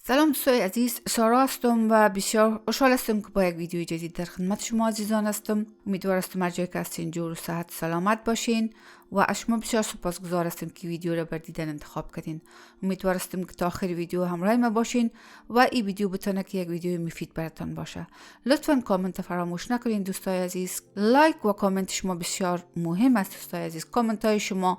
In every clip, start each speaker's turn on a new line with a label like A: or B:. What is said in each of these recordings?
A: سلام دوستای عزیز، سارا هستم و بسیار خوشحال هستم که با یک ویدیوی جدید در خدمت شما عزیزان هستم. امیدوار هستم هر جایی که هستین جور و صحت سلامت باشین و از شما بسیار سپاسگزار هستم که ویدیو را بر دیدن انتخاب کردین. امیدوار هستم که تا آخر ویدیو همراه ما باشین و این ویدیو بتونه که یک ویدیو مفید براتون باشه. لطفاً کامنت فراموش نکنین دوستای عزیز. لایک و کامنت شما بسیار مهم است دوستای عزیز. کامنت های شما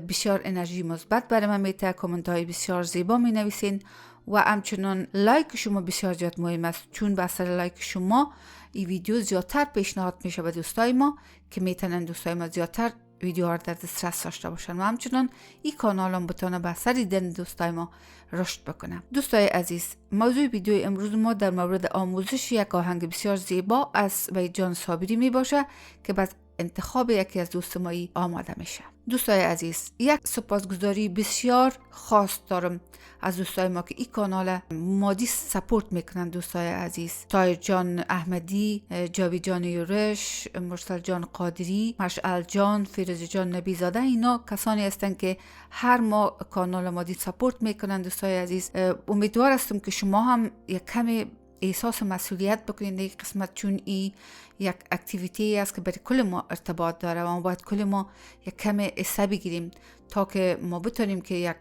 A: بسیار انرژی مثبت برای من میده. کامنت های بسیار زیبا می نویسین و همچنان لایک شما بسیار زیاد مهم است، چون به اثر لایک شما این ویدیو زیادتر پیشنهاد میشه به دوستای ما که میتونن دوستای ما زیادتر ویدیوها رو در دسترس داشته باشن و همچنان این کانال هم بتونه به اثر دیدن دوستای ما رشد بکنه. دوستای عزیز، موضوع ویدیو امروز ما در مورد آموزش یک آهنگ بسیار زیبا از وحید صابری می باشه که بعد انتخاب یکی از دوست ما آماده میشه. دوستای عزیز، یک سپاسگزاری بسیار خاص دارم از دوستای ما که این کانال مادی سپورت میکنن. دوستای عزیز، طاهر جان احمدی، جاوید جان یورش، مرسل جان قادری، مشعل جان، فیروز جان نبیزاده، اینا کسانی هستن که هر ماه کانال مادی سپورت میکنن. دوستای عزیز، امیدوار هستم که شما هم یک کمی احساس مسئولیت بکنید در قسمت، چون این یک اکتیویتی است که برای کل ما ارتباط داره و ما باید کل ما یک کم حصه بگیریم تا که ما بتونیم که یک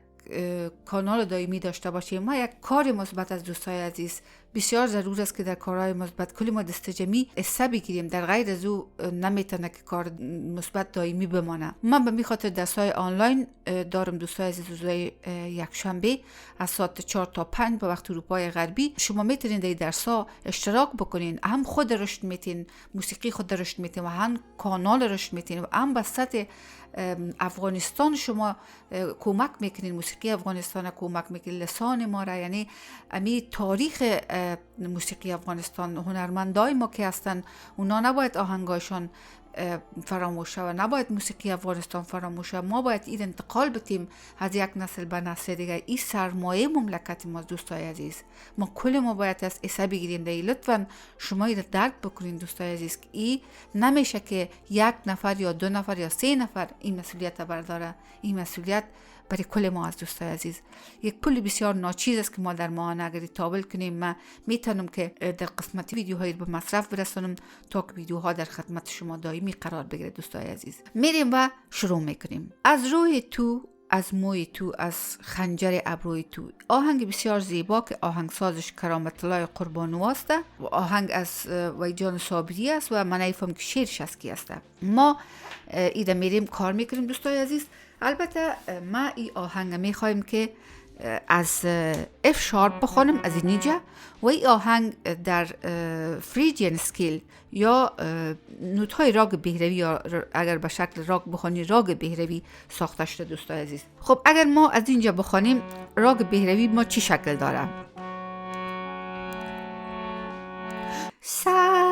A: کانال دائمی داشته باشیم. ما یک کار مثبت از دوستای عزیز بسیار ضرور است که در کارهای مثبت کلی ما دست جمعی حصه بگیریم. در غیر از او نمیتونه که کار مثبت دائمی بمانه. من به می خاطر درس‌های آنلاین دارم دوستای عزیز. روزهای یک شنبه از ساعت 4 تا 5 به وقت اروپای غربی شما میتونین در درس‌ها اشتراک بکنین. هم خود رشد میتین، موسیقی خود رشد میتین و هم کانال رشد میتین و هم به سطح افغانستان شما کمک میکنین. موسیقی افغانستان کمک میکنین، لسان ما را، یعنی امی تاریخ موسیقی افغانستان، هنرمندای ما که هستن اونا نباید آهنگایشان فراموشه و نباید موسیقی افغانستان فراموشه. ما باید این انتقال بتیم از یک نسل به نسل دیگه. این سرمایه مملکت ما دوستای عزیز. ما کل ما باید از حساب بگیریم. لطفاً شما این درک بکنین دوستای عزیز که این نمیشه که یک نفر یا دو نفر یا 3 نفر این مسئولیت برداره. این مسئولیت برای کل ما از دوستای عزیز. یک پول بسیار ناچیز است که ما در ماهانه اگر تابل کنیم. من میتونم که در قسمت ویدیوهایی به مصرف برسونم تا که ویدیوها در خدمت شما دائمی قرار بگیره. دوستای عزیز، میریم و شروع میکنیم. از روی تو، از موی تو، از خنجر ابروی تو، آهنگ بسیار زیبا که آهنگسازش کرامت الله قربانو است و آهنگ از وحید صابری است و من نیفهم که شعرش از کی است. ما ایده میریم کار میکنیم دوستای عزیز. البته ما این آهنگ میخوایم که از اف شارپ بخوانم، از اینجا، و این آهنگ در فریجین سکیل یا نوت های راگ بهروی، یا اگر به شکل راگ بخوانی راگ بهروی ساخته شده دوستای عزیز. خب اگر ما از اینجا بخوانیم راگ بهروی ما چی شکل داره؟ سری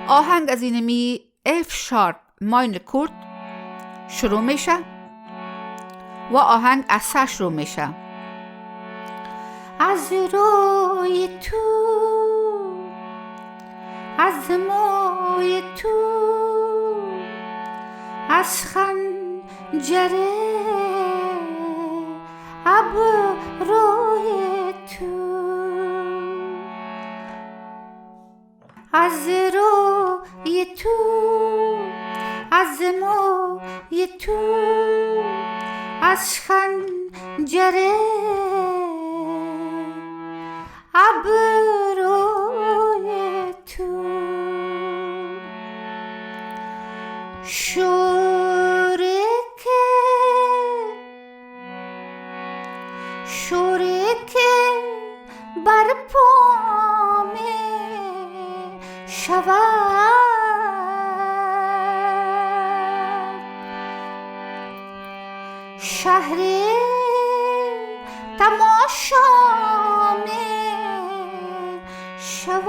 A: آهنگ از اینمی F شارپ ماینر کورد شروع میشه و آهنگ از سه شروع میشه. از روی تو، از موی تو، از خنجر ابروی تو، از روی تو، از موی تو، از خنجر ابروی تو، شوری که بر پا می شود، شهر تماشا می شود،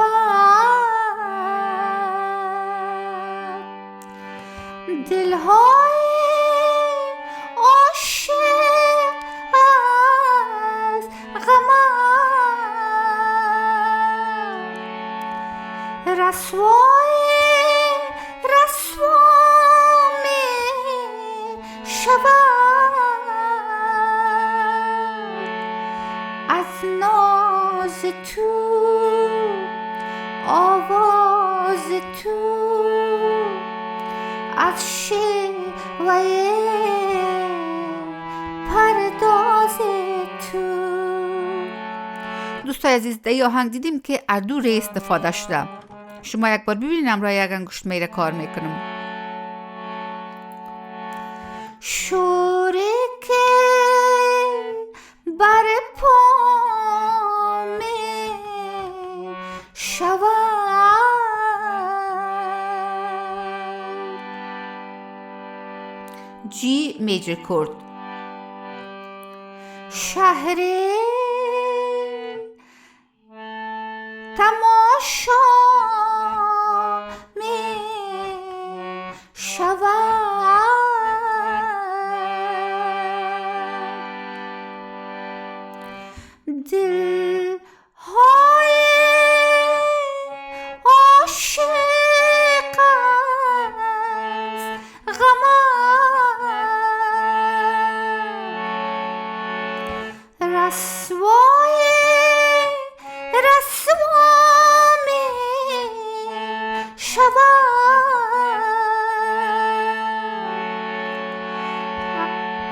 A: دلهای عاشق از غمت رسوا می شود، از ناز تو، آواز تو، از شیوه پرداز تو. دوستای عزیز، در این آهنگ دیدیم که از دو ری استفاده شده. شما یک بار ببینید همراه یک انگشت میره کار میکنم. شوری که بر پا می شود، جی میجر کورد، شهر تماشا می شود، دل های عاشق از غمت رسوا می شود،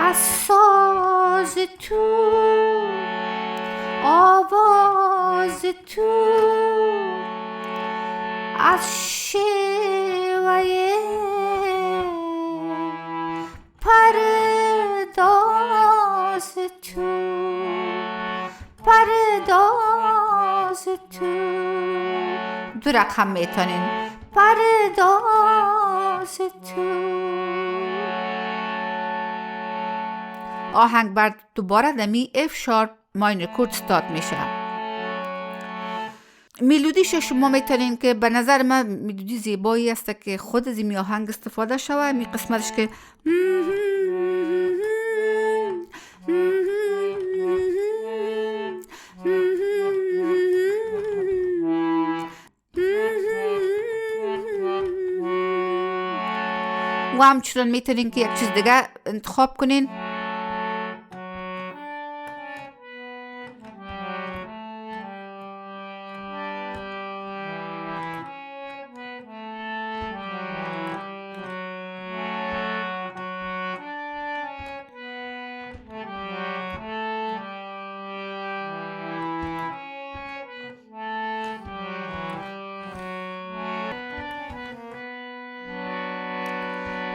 A: از ساز تو، آواز تو، از شیوه پرداز تو، دو رقم میتونین، پرداز تو. آهنگ بعد دوباره دمی F شارپ ماینر کورد استارت میشه. ملودیش شما میتونین که به نظر من ملودی زیبایی است که خود از این آهنگ استفاده شوه. می قسمتش که و همچنان میتونین که یک چیز دیگه انتخاب کنین.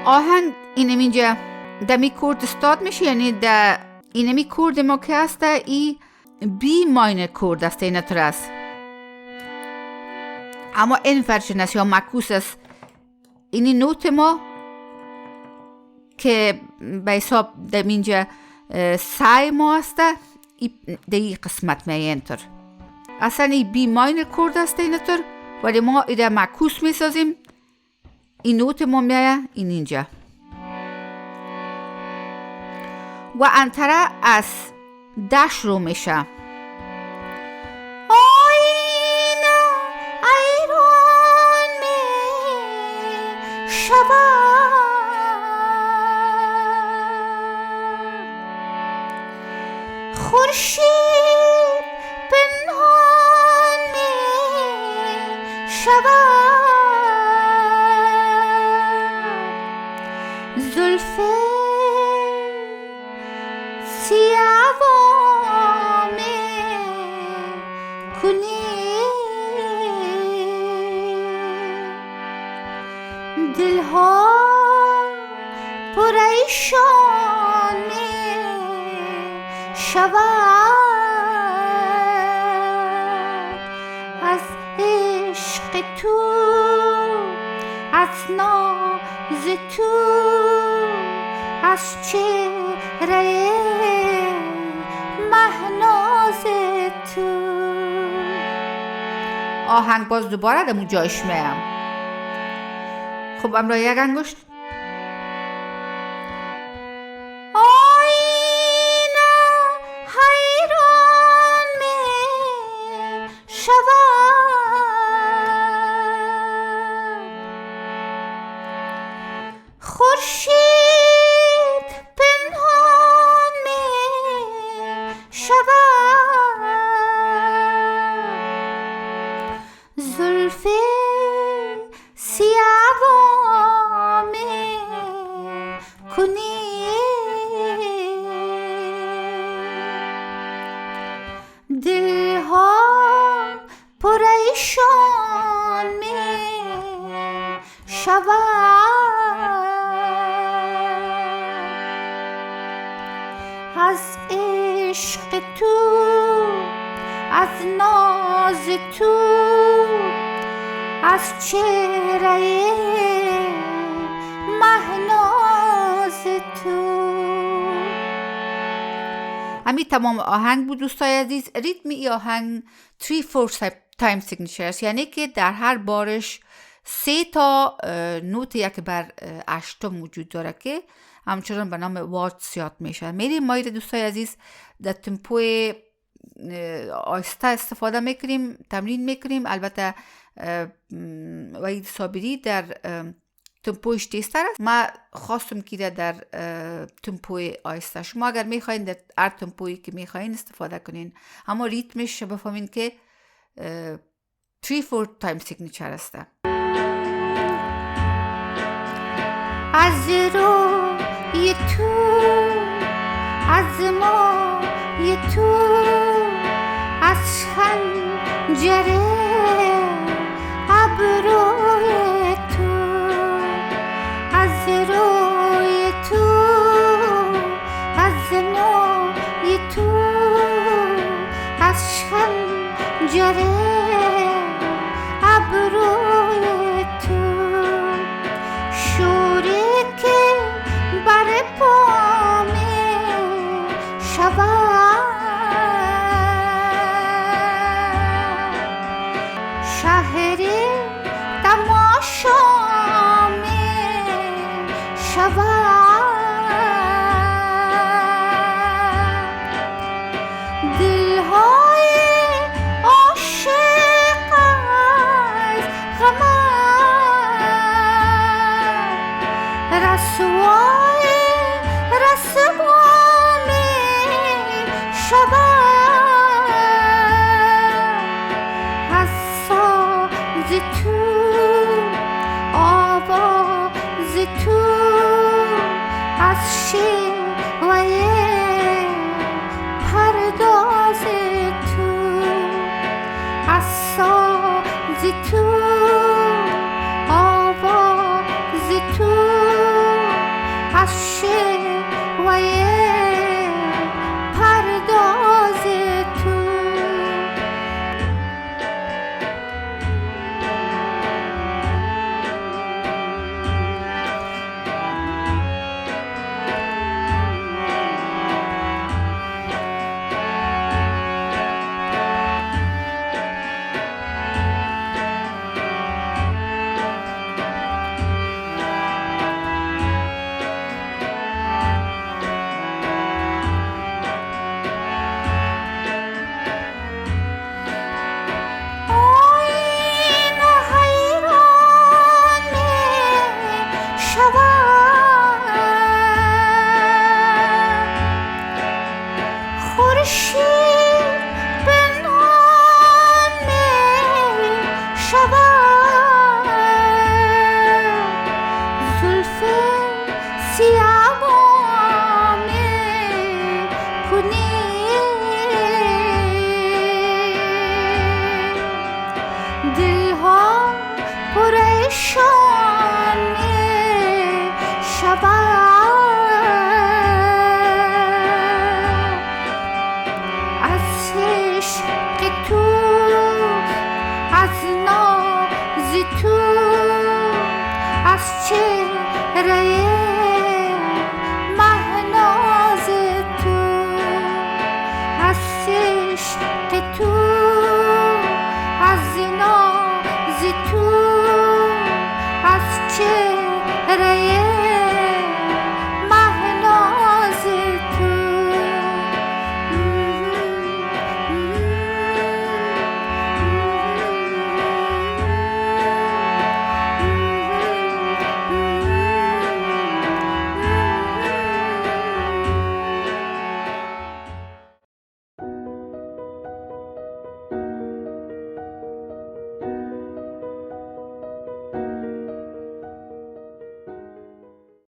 A: آهنگ اینجا دمی کورد استاد میشه، یعنی در اینمی کورد ما که هست ای بی ماینر کورد است، این طور است، اما این ورژن است یا معکوس است. اینی نوت ما که به حساب در اینجا سای ما است، در این قسمت می این طور اصلا ای بی ماینر کورد است این طور، ولی ما ایده معکوس می سازیم این نوت ما میایه این اینجا و انتره از ده شروع میشه. آینه ایران می شود، خورشید پنهان می شود، زلف سیاه می کنی، دلها پریشان می شود، از عشق تو، از ناز تو، از چهره مهناز تو. آهنگ باز دوباره دمو جایش میام. خب امرا یک انگشت. آینه حیران می شود، خورشید پنهان می شود، زلف سیاه می کنی، دلها پریشان می شود، از عشق تو، از ناز تو، از چهره مهناز تو. همین تمام آهنگ بود دوستای عزیز. ریتم ای آهنگ 3/4 تایم سیگنیچر است، یعنی که در هر بارش 3 تا نوت یک بر اشتم وجود داره که همچنان به نام والتز یاد میشه. میریم مایل دوستای عزیز در تمپوی آهسته استفاده میکنیم، تمرین میکنیم. البته وحید صابری در تمپویش تیزتر است. من خواستم که در تمپوی آهسته. شما اگر میخواین در هر تمپویی که میخواین استفاده کنین، اما ریتمش بفهمین که 3/4 تایم سیگنیچر است. از روی تو، از مای تو، از خنجر ابروی تو، از روی تو، از مای تو، از خنجر ابروی تو، شوری که بر پا می شود، شهر تماشا می شود، دلهای عاشق از غم رسوای رسوا می شود، از ساز تو، آواز تو، از شیوه پرداز تو، از ساز تو، آواز تو، از شیوه پرداز تو. دلها پریشان شود از عشق تو، از ناز تو، از چهره